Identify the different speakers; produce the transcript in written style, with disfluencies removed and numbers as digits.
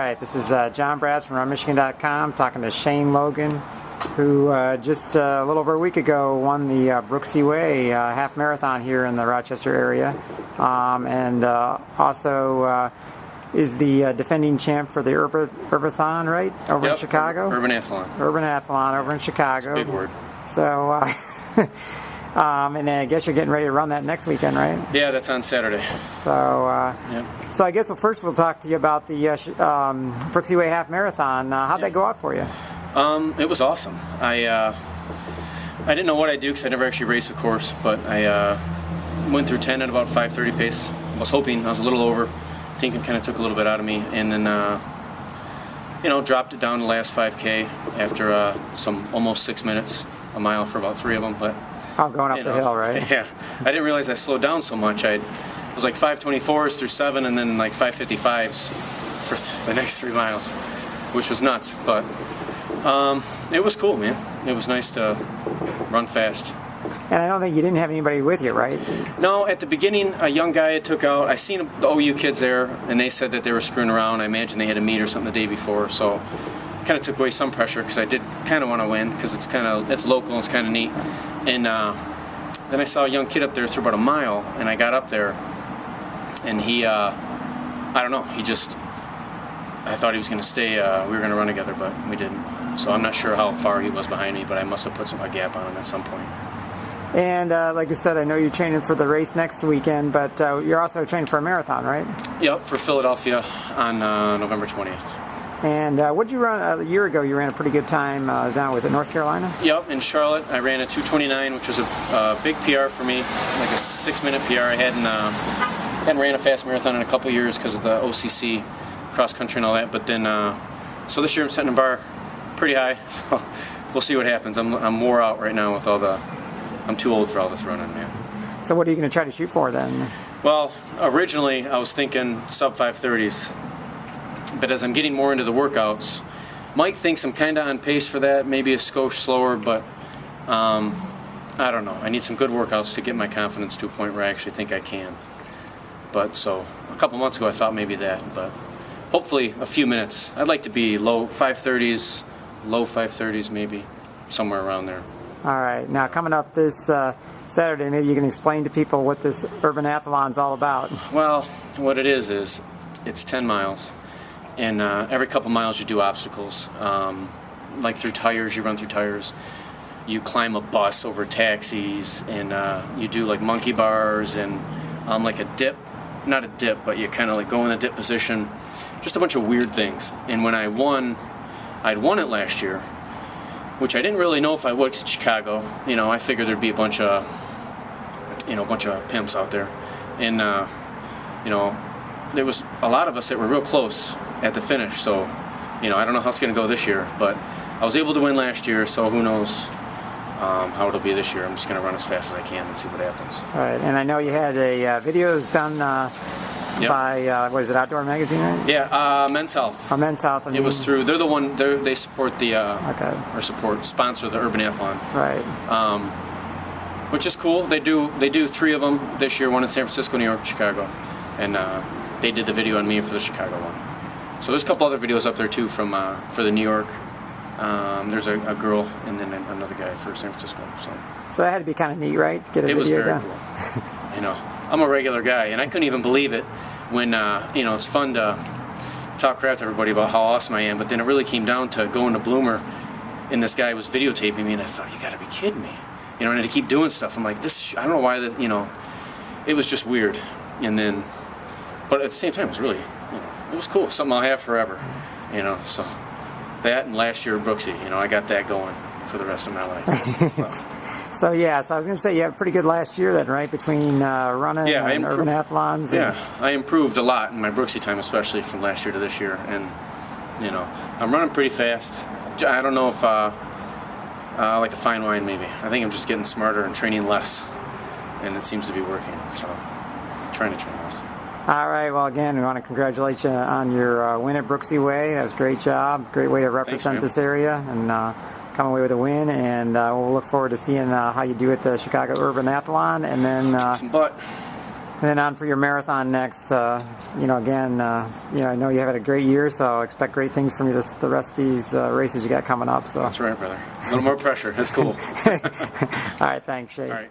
Speaker 1: right, this is John Brads from RunMichigan.com talking to Shane Logan, who just a little over a week ago won the Brooksie Way half marathon here in the Rochester area, and also is the defending champ for the Urbanathlon, right? Over in Chicago?
Speaker 2: Urbanathlon.
Speaker 1: Urbanathlon over in Chicago.
Speaker 2: That's a big word.
Speaker 1: So, and I guess you're getting ready to run that next weekend, right?
Speaker 2: Yeah, that's on Saturday.
Speaker 1: So, so I guess first we'll talk to you about the Brooksie Way half marathon. How'd that go out for you?
Speaker 2: It was awesome. I didn't know what I'd do because I never actually raced the course, but I went through 10 at about 5:30 pace. I was hoping I was a little over. Thinking kind of took a little bit out of me, and then dropped it down the last 5K after some almost 6 minutes a mile for about 3 of them. But
Speaker 1: going up the hill, right?
Speaker 2: Yeah, I didn't realize I slowed down so much. It was like 5:24s through 7, and then like 5:55s for the next 3 miles, which was nuts. But it was cool, man. It was nice to run fast.
Speaker 1: And I don't think you didn't have anybody with you, right?
Speaker 2: No, at the beginning, a young guy I took out. I seen the OU kids there, and they said that they were screwing around. I imagine they had a meet or something the day before, so kind of took away some pressure because I did kind of want to win because it's local and it's kind of neat. And then I saw a young kid up there through about a mile, and I got up there, and he, I don't know, I thought he was going to stay, we were going to run together, but we didn't. So I'm not sure how far he was behind me, but I must have put a gap on him at some point. And
Speaker 1: like you said, I know you're training for the race next weekend, but you're also training for a marathon, right?
Speaker 2: Yep, for Philadelphia on November 20th.
Speaker 1: And what did you run a year ago? You ran a pretty good time down, was it North Carolina?
Speaker 2: Yep, in Charlotte. I ran a 2:29, which was a big PR for me, like a 6-minute PR. I hadn't ran a fast marathon in a couple years because of the OCC cross country and all that. But then, so this year I'm setting the bar pretty high. So we'll see what happens. I'm wore out right now with all the. I'm too old for all this running, man.
Speaker 1: So what are you going to try to shoot for then?
Speaker 2: Well, originally I was thinking sub 5:30s, but as I'm getting more into the workouts, Mike thinks I'm kind of on pace for that, maybe a skosh slower, but I don't know. I need some good workouts to get my confidence to a point where I actually think I can. But so a couple months ago I thought maybe that, but hopefully a few minutes. I'd like to be low 5:30s, low 5:30s maybe, somewhere around there.
Speaker 1: All right. Now, coming up this Saturday, maybe you can explain to people what this Urbanathlon's all about.
Speaker 2: Well, what it is it's 10 miles, and every couple miles you do obstacles. Like through tires, you run through tires. You climb a bus over taxis, and you do like monkey bars and like a dip. Not a dip, but you kind of like go in a dip position. Just a bunch of weird things. And when I'd won it last year, which I didn't really know if I would, 'cause it's Chicago. I figured there'd be a bunch of pimps out there, and there was a lot of us that were real close at the finish. So, I don't know how it's going to go this year, but I was able to win last year, so who knows how it'll be this year. I'm just going to run as fast as I can and see what happens.
Speaker 1: All right, and I know you had a videos done by what is it, Outdoor Magazine, right?
Speaker 2: Yeah, Men's Health.
Speaker 1: Men's Health.
Speaker 2: It was through. They're the one. They support the sponsor the Urbanathlon.
Speaker 1: Right.
Speaker 2: Which is cool. They do 3 of them this year. One in San Francisco, New York, Chicago, and they did the video on me for the Chicago one. So there's a couple other videos up there too from for the New York. There's a girl and then another guy for San Francisco.
Speaker 1: So that had to be kind of neat, right? Get a
Speaker 2: video
Speaker 1: video
Speaker 2: done.
Speaker 1: It was
Speaker 2: very cool. I'm a regular guy, and I couldn't even believe it when, it's fun to talk crap to everybody about how awesome I am, but then it really came down to going to Bloomer, and this guy was videotaping me, and I thought, you gotta be kidding me. And I had to keep doing stuff. I'm like, I don't know why it was just weird. And then, but at the same time, it was really, it was cool. Something I'll have forever, so that and last year at Brooksie, I got that going for the rest of my life.
Speaker 1: So I was going to say you had a pretty good last year then, right? Between running and Urbanathlons.
Speaker 2: Yeah, I improved a lot in my Brooksie time, especially from last year to this year. And, I'm running pretty fast. I don't know if, like a fine wine maybe. I think I'm just getting smarter and training less. And it seems to be working. So, I'm trying to train less.
Speaker 1: All right, well, again, we want to congratulate you on your win at Brooksie Way. That was a great job. Great way to represent this area. And come away with a win, and we'll look forward to seeing how you do at the Chicago Urbanathlon, and then
Speaker 2: some butt.
Speaker 1: And then on for your marathon next. Again, I know you had a great year, so expect great things from you the rest of these races you got coming up. So
Speaker 2: that's right, brother. A little more pressure. That's cool.
Speaker 1: All right, thanks, Shane.
Speaker 2: All right.